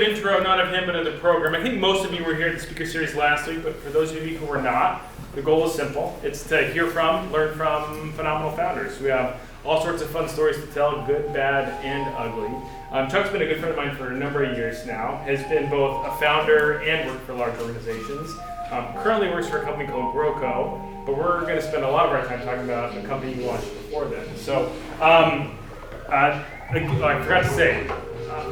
intro, not of him, but of the program. I think most of you were here at the speaker series last week, but for those of you who were not, the goal is simple. It's to hear from, learn from phenomenal founders. We have all sorts of fun stories to tell, good, bad, and ugly. Chuck's been a good friend of mine for a number of years now, has been both a founder and worked for large organizations. Currently works for a company called GrowCo, but we're going to spend a lot of our time talking about the company he launched before then. So, I forgot to say,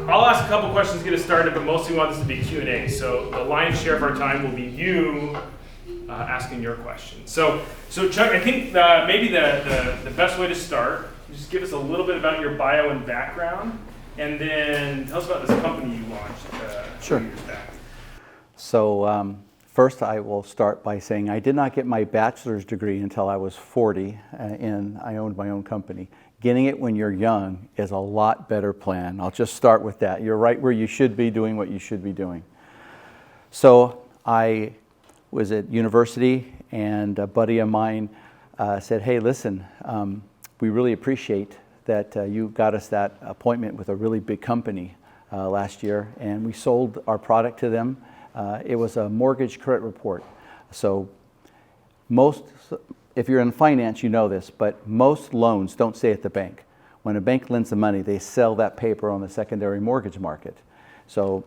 I'll ask a couple questions to get us started, but mostly we want this to be Q&A. So the lion's share of our time will be you asking your questions. So Chuck, I think maybe the best way to start, just give us a little bit about your bio and background, and then tell us about this company you launched a few years back. So first I will start by saying I did not get my bachelor's degree until I was 40, and I owned my own company. Getting it when you're young is a lot better plan. I'll just start with that. You're right where you should be doing what you should be doing. So I was at university, and a buddy of mine said, hey, listen, we really appreciate that you got us that appointment with a really big company last year, and we sold our product to them. It was a mortgage credit report. So if you're in finance, you know this, but most loans don't stay at the bank. When a bank lends the money, they sell that paper on the secondary mortgage market. So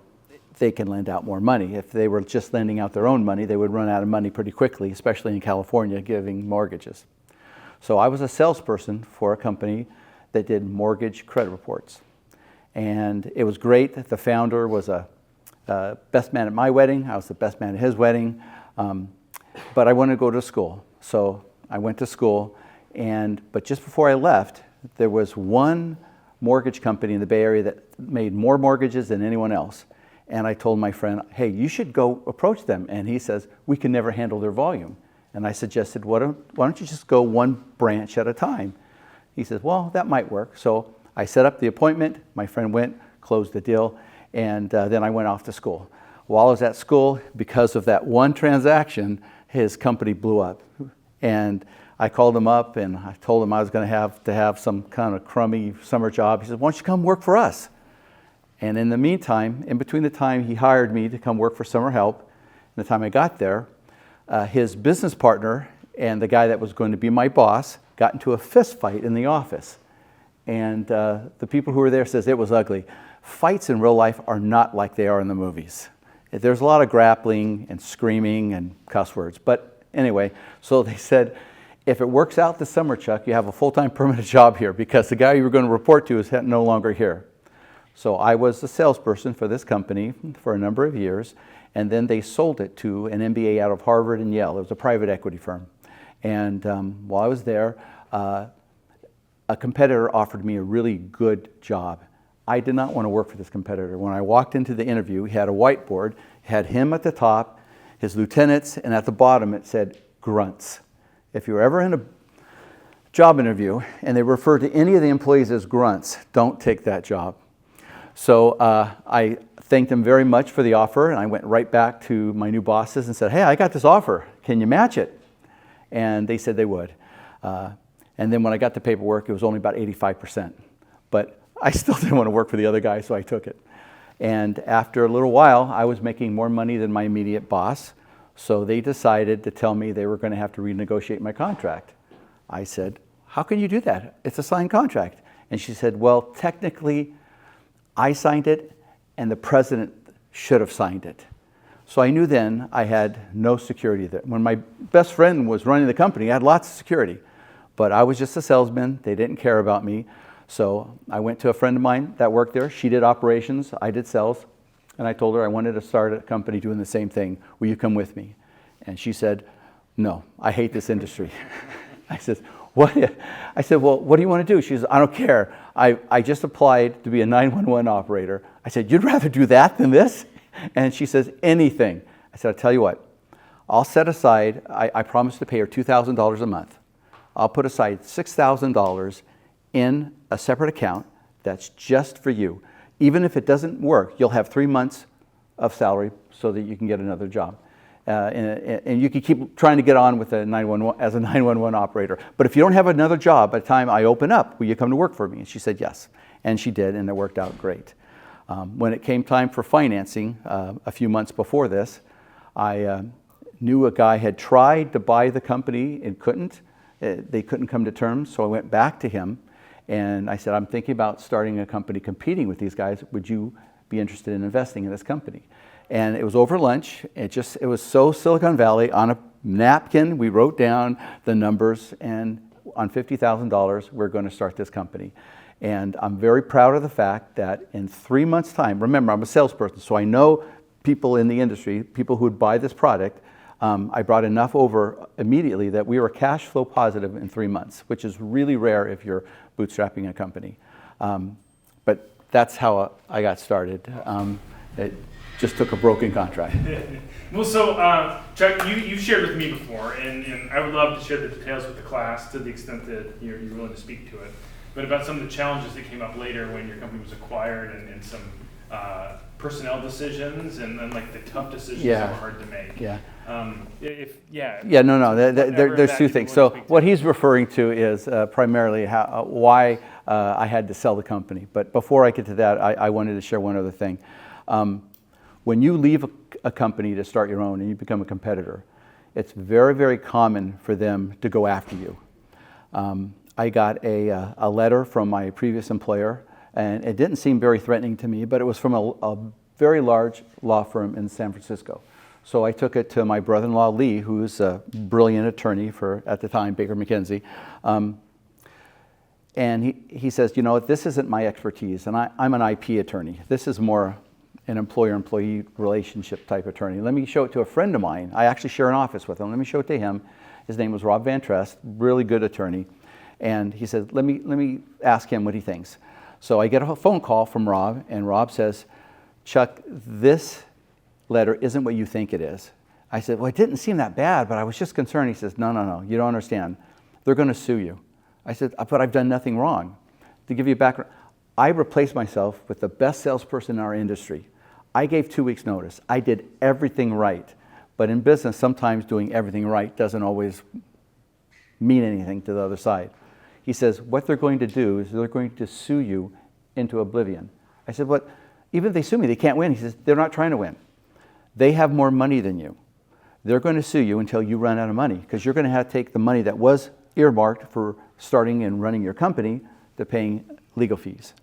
they can lend out more money. If they were just lending out their own money, they would run out of money pretty quickly, especially in California, giving mortgages. So I was a salesperson for a company that did mortgage credit reports. And it was great that the founder was a best man at my wedding. I was the best man at his wedding. But I wanted to go to school. So I went to school, but just before I left, there was one mortgage company in the Bay Area that made more mortgages than anyone else. And I told my friend, hey, you should go approach them. And he says, we can never handle their volume. And I suggested, why don't you just go one branch at a time? He says, well, that might work. So I set up the appointment. My friend went, closed the deal, and then I went off to school. While I was at school, because of that one transaction, his company blew up. And I called him up and I told him I was going to have some kind of crummy summer job. He said, why don't you come work for us? And in the meantime, in between the time he hired me to come work for Summer Help and the time I got there, his business partner and the guy that was going to be my boss got into a fist fight in the office. And the people who were there says it was ugly. Fights in real life are not like they are in the movies. There's a lot of grappling and screaming and cuss words. But anyway, so they said, if it works out this summer, Chuck, you have a full-time permanent job here because the guy you were going to report to is no longer here. So I was the salesperson for this company for a number of years, and then they sold it to an MBA out of Harvard and Yale. It was a private equity firm. And while I was there, a competitor offered me a really good job. I did not want to work for this competitor. When I walked into the interview, he had a whiteboard, had him at the top, his lieutenants, and at the bottom it said grunts. If you're ever in a job interview and they refer to any of the employees as grunts, don't take that job. So I thanked them very much for the offer, and I went right back to my new bosses and said, hey, I got this offer. Can you match it? And they said they would. And then when I got the paperwork, it was only about 85%. But I still didn't want to work for the other guy, so I took it. And after a little while, I was making more money than my immediate boss. So they decided to tell me they were going to have to renegotiate my contract. I said, how can you do that? It's a signed contract. And she said, well, technically, I signed it, and the president should have signed it. So I knew then I had no security there. When my best friend was running the company, I had lots of security. But I was just a salesman. They didn't care about me. So I went to a friend of mine that worked there. She did operations. I did sales. And I told her I wanted to start a company doing the same thing. Will you come with me? And she said, no, I hate this industry. I said, what? I said, well, what do you want to do? She said, I don't care. I just applied to be a 911 operator. I said, you'd rather do that than this? And she says, anything. I said, I'll tell you what. I'll set aside, I promised to pay her $2,000 a month. I'll put aside $6,000 in a separate account that's just for you. Even if it doesn't work, you'll have 3 months of salary so that you can get another job. And you can keep trying to get on with a 911 as a 911 operator. But if you don't have another job by the time I open up, will you come to work for me? And she said yes. And she did, and it worked out great. When it came time for financing, a few months before this, I knew a guy had tried to buy the company and couldn't. They couldn't come to terms, so I went back to him and I said, I'm thinking about starting a company competing with these guys. Would you be interested in investing in this company? And it was over lunch. It was so Silicon Valley. On a napkin, we wrote down the numbers, and on $50,000, we're going to start this company. And I'm very proud of the fact that in 3 months' time, remember, I'm a salesperson, so I know people in the industry, people who would buy this product. I brought enough over immediately that we were cash flow positive in 3 months, which is really rare if you're bootstrapping a company. But that's how I got started. It just took a broken contract. Well, so Chuck, you've shared with me before, and I would love to share the details with the class to the extent that you're willing to speak to it, but about some of the challenges that came up later when your company was acquired and some personnel decisions and then like the tough decisions that were hard to make. Yeah. There's two things. So what he's referring to is primarily why I had to sell the company. But before I get to that, I wanted to share one other thing. When you leave a company to start your own and you become a competitor, it's very, very common for them to go after you. I got a letter from my previous employer, and it didn't seem very threatening to me, but it was from a very large law firm in San Francisco. So I took it to my brother-in-law, Lee, who's a brilliant attorney for, at the time, Baker McKenzie. And he says, you know, this isn't my expertise, and I'm an IP attorney. This is more an employer-employee relationship type attorney. Let me show it to a friend of mine. I actually share an office with him. Let me show it to him. His name was Rob Van Trest, really good attorney. And he said, let me ask him what he thinks. So I get a phone call from Rob, and Rob says, Chuck, this letter isn't what you think it is. I said, well, it didn't seem that bad, but I was just concerned. He says, no, you don't understand. They're going to sue you. I said, but I've done nothing wrong. To give you a background, I replaced myself with the best salesperson in our industry. I gave 2 weeks notice. I did everything right. But in business, sometimes doing everything right doesn't always mean anything to the other side. He says, what they're going to do is they're going to sue you into oblivion. I said, but even if they sue me, they can't win. He says, they're not trying to win. They have more money than you. They're going to sue you until you run out of money, because you're going to have to take the money that was earmarked for starting and running your company to paying legal fees.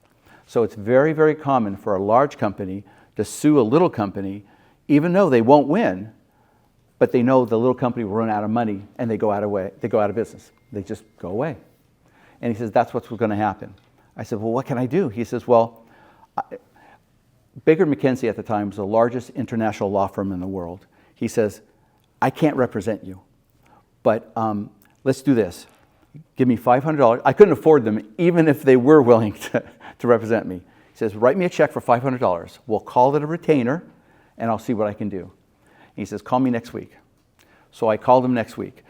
So it's very, very common for a large company to sue a little company, even though they won't win, but they know the little company will run out of money and they go out of business. They just go away. And he says, that's what's going to happen. I said, well, what can I do? He says, well, Baker McKenzie at the time was the largest international law firm in the world. He says, I can't represent you, but let's do this. Give me $500. I couldn't afford them, even if they were willing to represent me. He says, write me a check for $500. We'll call it a retainer, and I'll see what I can do. He says, call me next week. So I called him next week.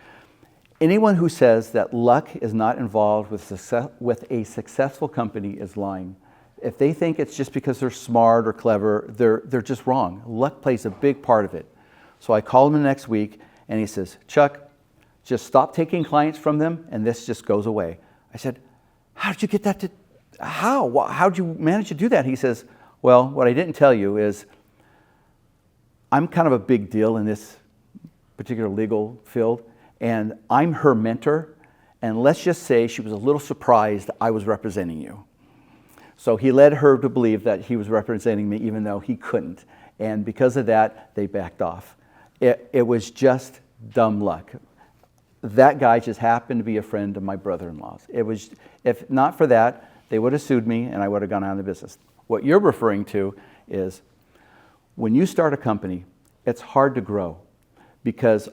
Anyone who says that luck is not involved with a successful company is lying. If they think it's just because they're smart or clever, they're just wrong. Luck plays a big part of it. So I called him the next week, and he says, Chuck, just stop taking clients from them, and this just goes away. I said, how did you get that to, how did you manage to do that? He says, well, what I didn't tell you is I'm kind of a big deal in this particular legal field, and I'm her mentor, and let's just say she was a little surprised I was representing you. So he led her to believe that he was representing me even though he couldn't. And because of that, they backed off. It was just dumb luck. That guy just happened to be a friend of my brother-in-law's. It was, if not for that, they would have sued me and I would have gone out of the business. What you're referring to is when you start a company, it's hard to grow because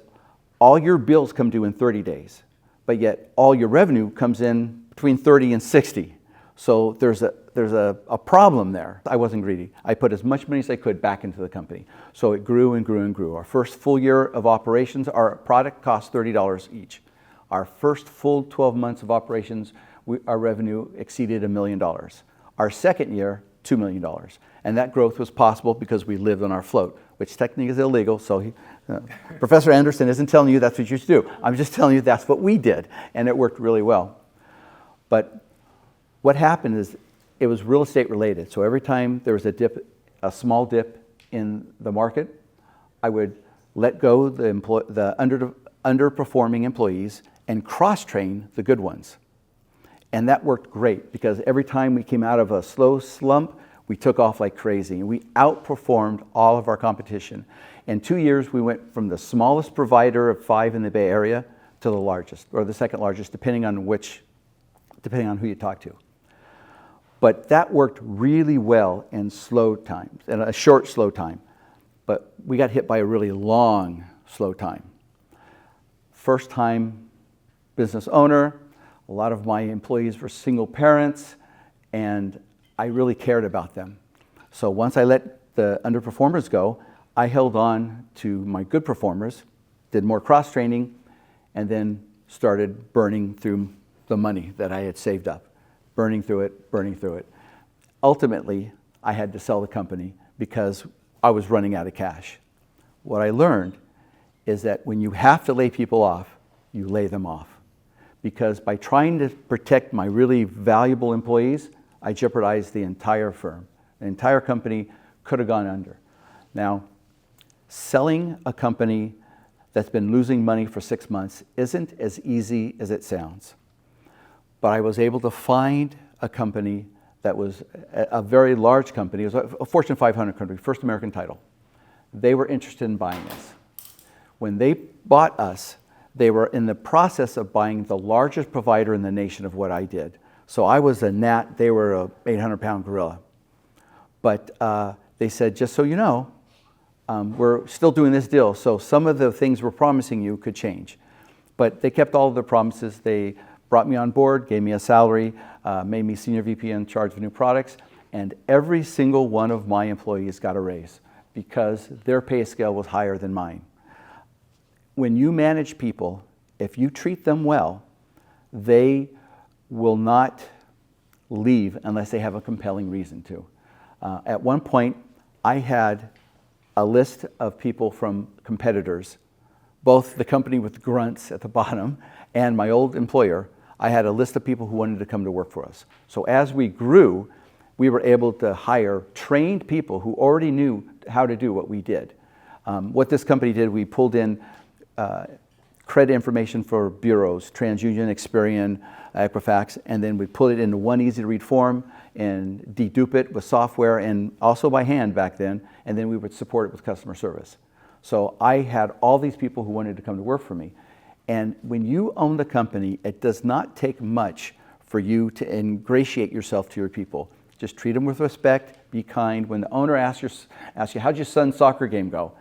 all your bills come due in 30 days, but yet all your revenue comes in between 30 and 60. So there's a problem there. I wasn't greedy. I put as much money as I could back into the company. So it grew and grew and grew. Our first full year of operations, our product cost $30 each. Our first full 12 months of operations, our revenue exceeded $1 million. Our second year, $2 million. And that growth was possible because we lived on our float, which technically is illegal. So Professor Anderson isn't telling you that's what you should do. I'm just telling you that's what we did. And it worked really well. But what happened is it was real estate related. So every time there was a dip, a small dip in the market, I would let go the underperforming employees and cross-train the good ones. And that worked great because every time we came out of a slow slump, we took off like crazy. And we outperformed all of our competition. In 2 years, we went from the smallest provider of 5 in the Bay Area to the largest, or the second largest, depending on who you talk to. But that worked really well in slow times, in a short, slow time. But we got hit by a really long, slow time. First time business owner, a lot of my employees were single parents, and I really cared about them. So once I let the underperformers go, I held on to my good performers, did more cross-training, and then started burning through the money that I had saved up. Burning through it. Ultimately, I had to sell the company because I was running out of cash. What I learned is that when you have to lay people off, you lay them off. Because by trying to protect my really valuable employees, I jeopardized the entire firm. The entire company could have gone under. Now, selling a company that's been losing money for 6 months isn't as easy as it sounds. But I was able to find a company that was a very large company. It was a Fortune 500 company, First American Title. They were interested in buying us. When they bought us, they were in the process of buying the largest provider in the nation of what I did. So I was a gnat, they were a 800-pound gorilla. But they said, just so you know, we're still doing this deal, so some of the things we're promising you could change. But they kept all of their promises. They brought me on board, gave me a salary, made me senior VP in charge of new products, and every single one of my employees got a raise because their pay scale was higher than mine. When you manage people, if you treat them well, they will not leave unless they have a compelling reason to. At one point, I had a list of people from competitors, both the company with grunts at the bottom and my old employer. I had a list of people who wanted to come to work for us. So as we grew, we were able to hire trained people who already knew how to do what we did. What this company did, we pulled in credit information for bureaus, TransUnion, Experian, Equifax, and then we put it into one easy-to-read form and dedupe it with software and also by hand back then, and then we would support it with customer service. So I had all these people who wanted to come to work for me. And when you own the company, it does not take much for you to ingratiate yourself to your people. Just treat them with respect, be kind. When the owner asks you, how'd your son's soccer game go?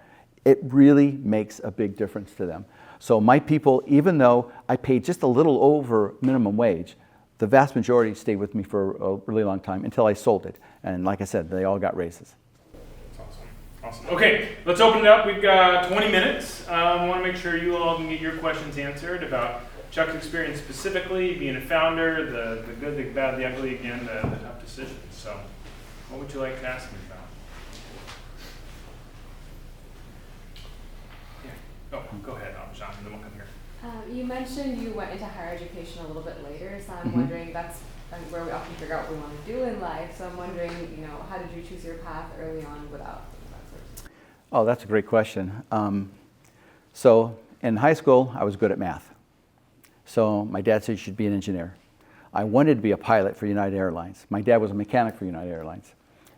It really makes a big difference to them. So my people, even though I paid just a little over minimum wage, the vast majority stayed with me for a really long time until I sold it. And like I said, they all got raises. Awesome. Okay, let's open it up. We've got 20 minutes. I want to make sure you all can get your questions answered about Chuck's experience specifically, being a founder, the good, the bad, the ugly, again, the tough decisions. So what would you like to ask me about? Go ahead, John, and then we'll come here. You mentioned you went into higher education a little bit later, so I'm wondering, that's where we often figure out what we want to do in life. So I'm wondering, how did you choose your path early on without that sort of? Oh, that's a great question. So in high school, I was good at math. So my dad said you should be an engineer. I wanted to be a pilot for United Airlines. My dad was a mechanic for United Airlines.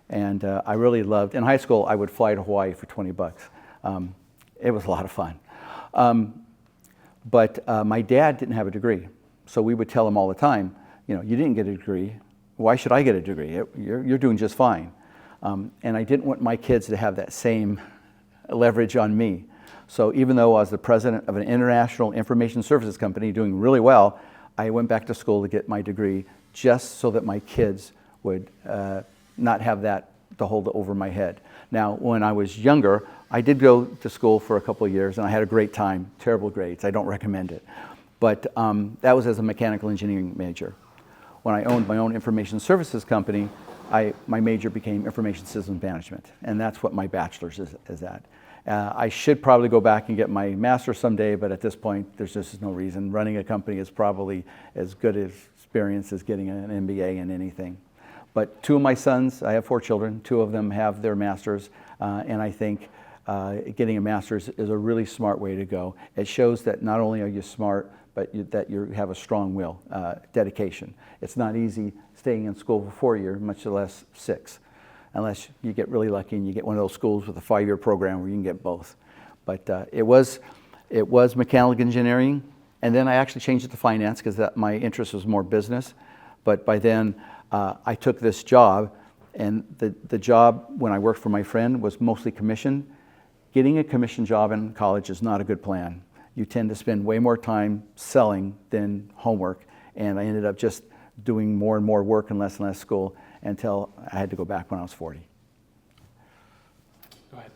And I really loved, in high school, I would fly to Hawaii for 20 bucks. It was a lot of fun. But my dad didn't have a degree. So we would tell him all the time, you didn't get a degree. Why should I get a degree? You're doing just fine. And I didn't want my kids to have that same leverage on me. So even though I was the president of an international information services company doing really well, I went back to school to get my degree just so that my kids would not have that to hold over my head. Now, when I was younger, I did go to school for a couple of years and I had a great time, terrible grades, I don't recommend it. But that was as a mechanical engineering major. When I owned my own information services company, my major became information systems management, and that's what my bachelor's is at. I should probably go back and get my master's someday, but at this point, there's just no reason. Running a company is probably as good an experience as getting an MBA in anything. But two of my sons, I have 4 children, 2 of them have their masters, and I think getting a master's is a really smart way to go. It shows that not only are you smart, but that you have a strong will, dedication. It's not easy staying in school for 4 years, much less 6, unless you get really lucky and you get one of those schools with a 5-year program where you can get both. But it was mechanical engineering, and then I actually changed it to finance because my interest was more business. But by then, I took this job, and the job when I worked for my friend was mostly commission. Getting a commission job in college is not a good plan. You tend to spend way more time selling than homework, and I ended up just doing more and more work and less school until I had to go back when I was 40. Go ahead.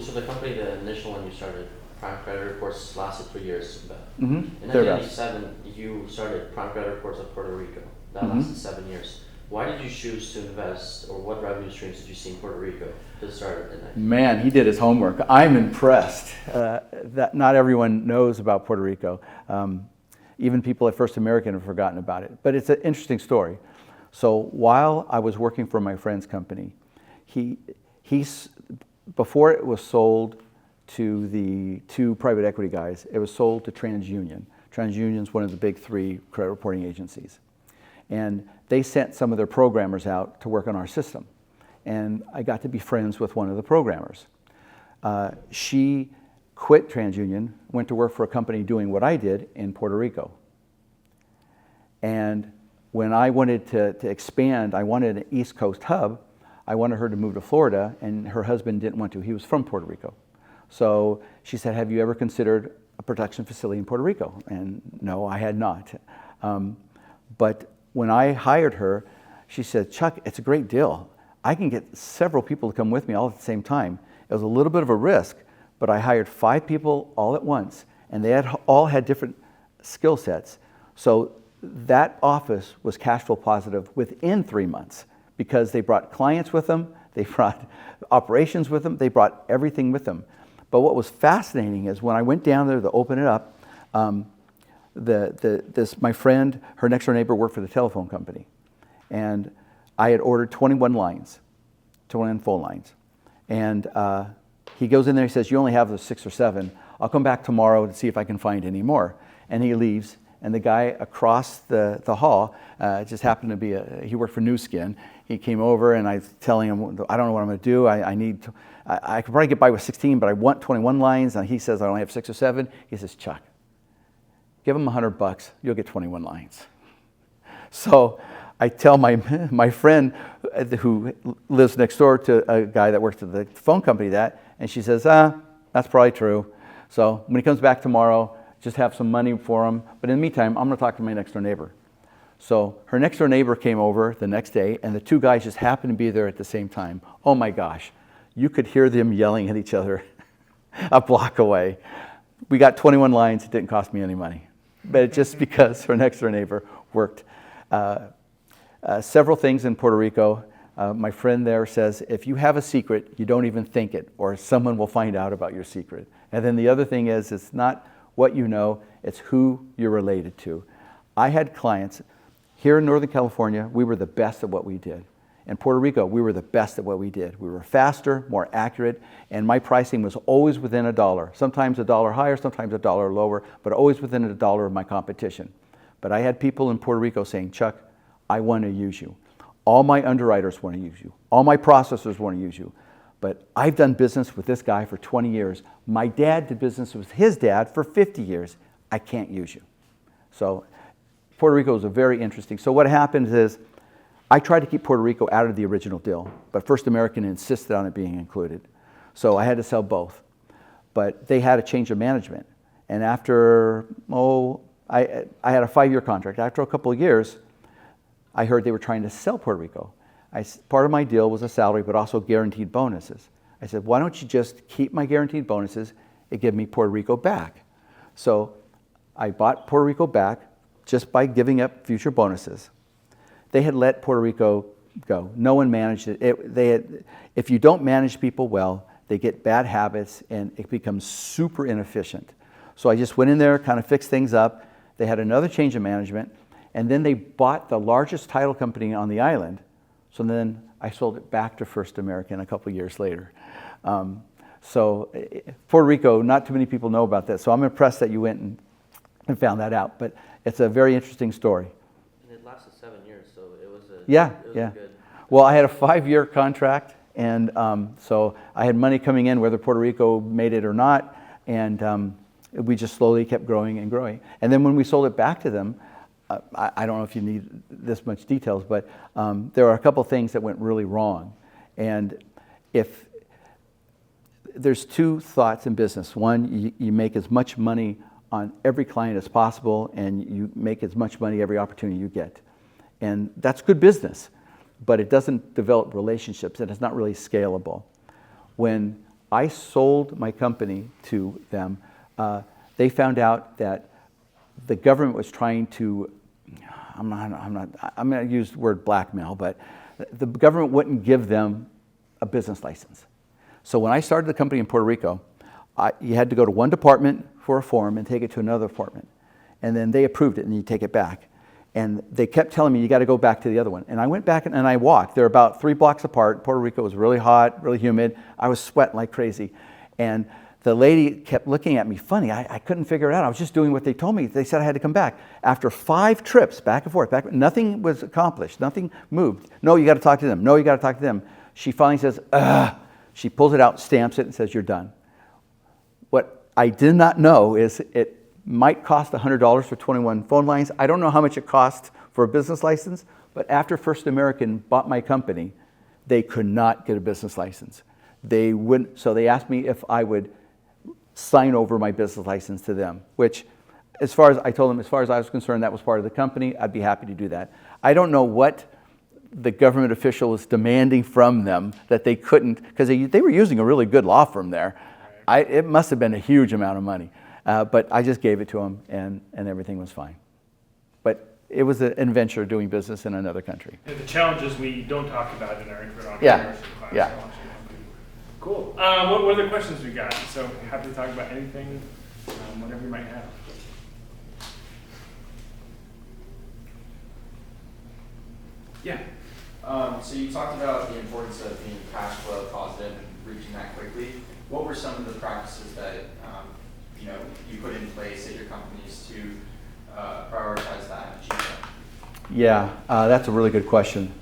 So the company, the initial one you started, Prime Credit Reports, lasted 3 years. Mm-hmm. In 1997, you started Prime Credit Reports of Puerto Rico. That lasted 7 years. Why did you choose to invest, or what revenue streams did you see in Puerto Rico to start in that? Man, he did his homework. I'm impressed that not everyone knows about Puerto Rico. Even people at First American have forgotten about it. But it's an interesting story. So while I was working for my friend's company, before it was sold to the 2 private equity guys, it was sold to TransUnion. TransUnion is one of the big 3 credit reporting agencies. And they sent some of their programmers out to work on our system. And I got to be friends with one of the programmers. She quit TransUnion, went to work for a company doing what I did in Puerto Rico. And when I wanted to expand, I wanted an East Coast hub. I wanted her to move to Florida, and her husband didn't want to. He was from Puerto Rico. So she said, have you ever considered a production facility in Puerto Rico? And no, I had not. But when I hired her, she said, Chuck, it's a great deal. I can get several people to come with me all at the same time. It was a little bit of a risk, but I hired 5 people all at once, and they all had different skill sets. So that office was cash flow positive within 3 months because they brought clients with them, they brought operations with them, they brought everything with them. But what was fascinating is when I went down there to open it up, my friend, her next door neighbor worked for the telephone company. And I had ordered 21 lines, 21 phone lines. And he goes in there, he says, you only have the 6 or 7. I'll come back tomorrow to see if I can find any more. And he leaves. And the guy across the hall just happened to be, he worked for New Skin. He came over and I was telling him, I don't know what I'm going to do. I could probably get by with 16, but I want 21 lines. And he says, I only have 6 or 7. He says, Chuck, give him $100, you'll get 21 lines. So I tell my friend who lives next door to a guy that works at the phone company that, and she says, that's probably true. So when he comes back tomorrow, just have some money for him. But in the meantime, I'm going to talk to my next door neighbor. So her next door neighbor came over the next day, and the 2 guys just happened to be there at the same time. Oh my gosh, you could hear them yelling at each other a block away. We got 21 lines, it didn't cost me any money. But just because her next door neighbor worked. Several things in Puerto Rico. My friend there says, if you have a secret, you don't even think it, or someone will find out about your secret. And then the other thing is, it's not what you know, it's who you're related to. I had clients here in Northern California, we were the best at what we did. In Puerto Rico, we were the best at what we did. We were faster, more accurate, and my pricing was always within $1. Sometimes $1 higher, sometimes $1 lower, but always within $1 of my competition. But I had people in Puerto Rico saying, Chuck, I want to use you. All my underwriters want to use you. All my processors want to use you. But I've done business with this guy for 20 years. My dad did business with his dad for 50 years. I can't use you. So Puerto Rico is a very interesting. So what happens is I tried to keep Puerto Rico out of the original deal, but First American insisted on it being included. So I had to sell both. But they had a change of management. And after, I had a 5-year contract. After a couple of years, I heard they were trying to sell Puerto Rico. Part of my deal was a salary, but also guaranteed bonuses. I said, why don't you just keep my guaranteed bonuses and give me Puerto Rico back? So I bought Puerto Rico back just by giving up future bonuses. They had let Puerto Rico go. No one managed it. If you don't manage people well, they get bad habits and it becomes super inefficient. So I just went in there, kind of fixed things up. They had another change of management, And then they bought the largest title company on the island. So then I sold it back to First American a couple years later. Puerto Rico, not too many people know about that. So I'm impressed that you went and found that out. But it's a very interesting story. And it lasted 7 years, so it was a Yeah. good. Well, I had a 5-year contract, and so I had money coming in whether Puerto Rico made it or not, and we just slowly kept growing and growing. And then when we sold it back to them, I don't know if you need this much details, but there are a couple things that went really wrong. And if there's two thoughts in business. One, you make as much money on every client as possible, and you make as much money every opportunity you get. And that's good business, but it doesn't develop relationships, and it's not really scalable. When I sold my company to them, they found out that the government was trying to, I'm going to use the word blackmail, but the government wouldn't give them a business license. So when I started the company in Puerto Rico, you had to go to one department for a form and take it to another department. And then they approved it and you take it back. And they kept telling me, you got to go back to the other one. And I went back and I walked. They're about 3 blocks apart. Puerto Rico was really hot, really humid. I was sweating like crazy. And the lady kept looking at me funny. I couldn't figure it out. I was just doing what they told me. They said I had to come back. After 5 trips, back and forth, nothing was accomplished. Nothing moved. No, you got to talk to them. No, you got to talk to them. She finally says, ugh. She pulls it out, stamps it, and says, you're done. What I did not know is it might cost $100 for 21 phone lines. I don't know how much it cost for a business license, but after First American bought my company, they could not get a business license. They wouldn't, so they asked me if I would sign over my business license to them, which I told them, as far as I was concerned, that was part of the company. I'd be happy to do that. I don't know what the government official was demanding from them that they couldn't, because they were using a really good law firm there. It must have been a huge amount of money. But I just gave it to them, and everything was fine. But it was an adventure doing business in another country. And the challenges we don't talk about in our intro to Yeah. entrepreneurship class. Yeah. Cool. What other questions we got? So happy to talk about anything, whatever you might have. Yeah. So you talked about the importance of being cash flow positive and reaching that quickly. What were some of the practices that you put in place at your companies to prioritize that and achieve that? Yeah, that's a really good question.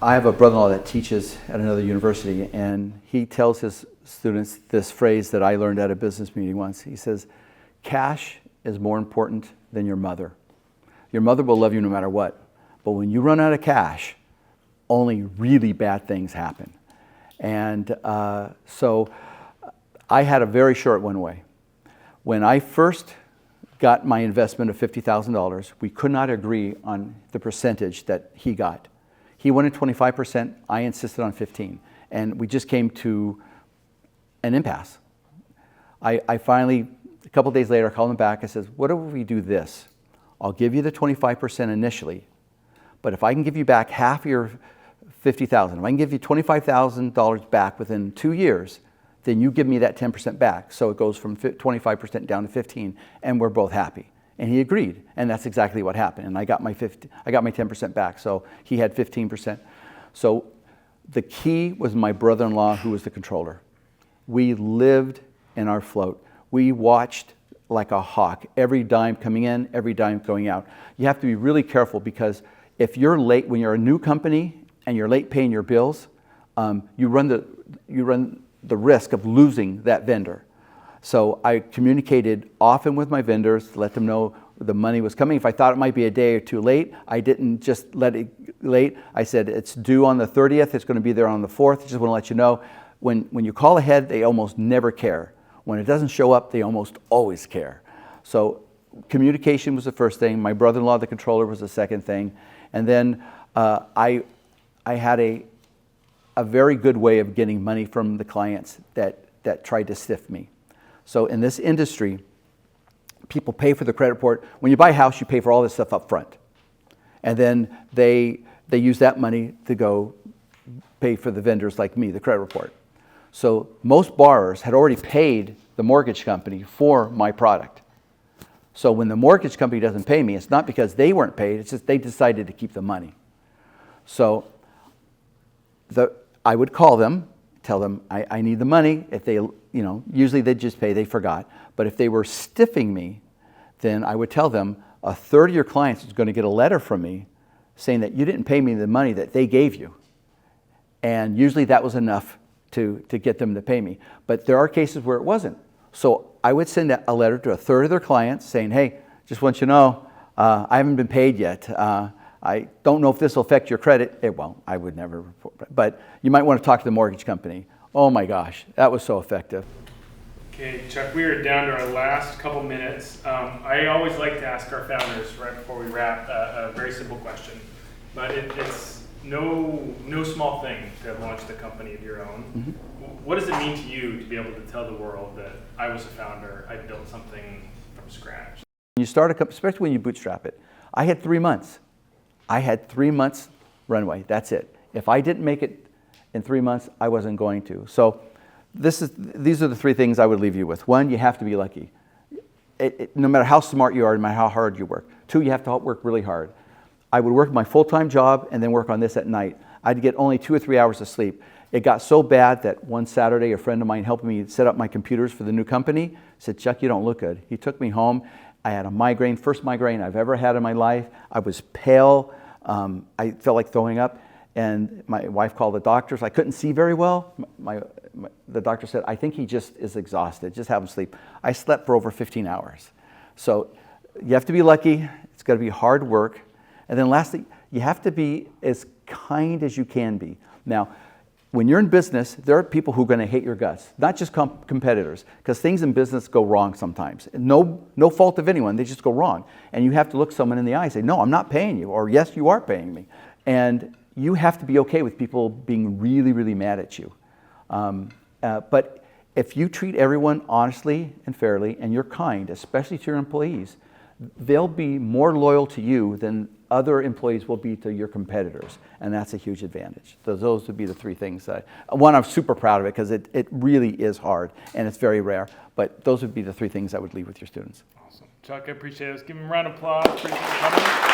I have a brother-in-law that teaches at another university, and he tells his students this phrase that I learned at a business meeting once. He says, cash is more important than your mother. Your mother will love you no matter what. But when you run out of cash, only really bad things happen. And so I had a very short one way. When I first got my investment of $50,000, we could not agree on the percentage that he got. He wanted 25%, I insisted on 15%. And we just came to an impasse. I finally, a couple days later, I called him back. I said, what if we do this? I'll give you the 25% initially, but if I can give you back half your $50,000, if I can give you $25,000 back within 2 years, then you give me that 10% back. So it goes from 25% down to 15%, and we're both happy. And he agreed, and that's exactly what happened. And I got my 10% back, so he had 15%. So the key was my brother-in-law, who was the controller. We lived in our float. We watched like a hawk, every dime coming in, every dime going out. You have to be really careful, because if you're late, when you're a new company and you're late paying your bills, you run the risk of losing that vendor. So I communicated often with my vendors to let them know the money was coming. If I thought it might be a day or two late, I didn't just let it late. I said, it's due on the 30th, it's going to be there on the 4th. Just want to let you know, when you call ahead, they almost never care. When it doesn't show up, they almost always care. So communication was the first thing. My brother-in-law, the controller, was the second thing. And then I had a very good way of getting money from the clients that tried to stiff me. So in this industry, people pay for the credit report. When you buy a house, you pay for all this stuff up front. And then they use that money to go pay for the vendors like me, the credit report. So most borrowers had already paid the mortgage company for my product. So when the mortgage company doesn't pay me, it's not because they weren't paid, it's just they decided to keep the money. So I would call them, tell them I need the money. If they, usually they'd just pay, they forgot. But if they were stiffing me, then I would tell them a third of your clients is going to get a letter from me saying that you didn't pay me the money that they gave you. And usually that was enough to get them to pay me. But there are cases where it wasn't. So I would send a letter to a third of their clients saying, hey, just want you to know, I haven't been paid yet. I don't know if this will affect your credit. It won't. I would never report. But you might want to talk to the mortgage company. Oh my gosh, that was so effective. Okay, Chuck, we are down to our last couple minutes. I always like to ask our founders right before we wrap a very simple question, but it's no small thing to have launched a company of your own. Mm-hmm. What does it mean to you to be able to tell the world that I was a founder, I built something from scratch? When you start a company, especially when you bootstrap it, I had 3 months. I had 3 months runway. That's it. If I didn't make it in 3 months, I wasn't going to. So these are the 3 things I would leave you with. 1, you have to be lucky. No matter how smart you are, no matter how hard you work. 2, you have to work really hard. I would work my full-time job and then work on this at night. I'd get only 2 or 3 hours of sleep. It got so bad that one Saturday, a friend of mine helping me set up my computers for the new company said, Chuck, you don't look good. He took me home. I had a migraine, first migraine I've ever had in my life. I was pale. I felt like throwing up. And my wife called the doctors. I couldn't see very well. The doctor said, I think he just is exhausted. Just have him sleep. I slept for over 15 hours. So you have to be lucky. It's got to be hard work. And then lastly, you have to be as kind as you can be. Now, when you're in business, there are people who are going to hate your guts, not just competitors, because things in business go wrong sometimes. No fault of anyone, they just go wrong. And you have to look someone in the eye and say, no, I'm not paying you, or yes, you are paying me. And you have to be okay with people being really, really mad at you. But if you treat everyone honestly and fairly, and you're kind, especially to your employees, they'll be more loyal to you than other employees will be to your competitors, and that's a huge advantage. So those would be the 3 things. One, I'm super proud of it because it really is hard and it's very rare, but those would be the 3 things I would leave with your students. Awesome. Chuck, I appreciate it. Let's give him a round of applause. Appreciate you coming.